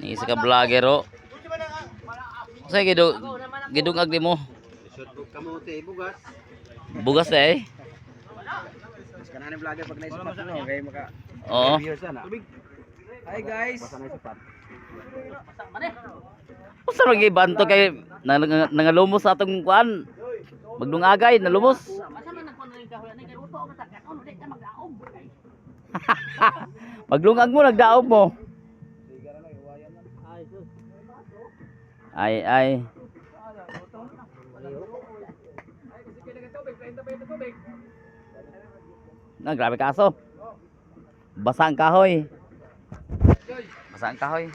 Ni isa ka vlogger o. Say gidungag di mo. Shotbook kamote bugas. Bugas eh. Kanang vlogger pag naisipat no, kay maka. Oo. Hi guys. Basa na isipat. Usa ra gyud banto kay nangalumos sa atong kuan. Magdungagay nalumos. Maglungag mo nagdaog mo. Ay. Na grabe kaso. Basang kahoy. Basang kahoy.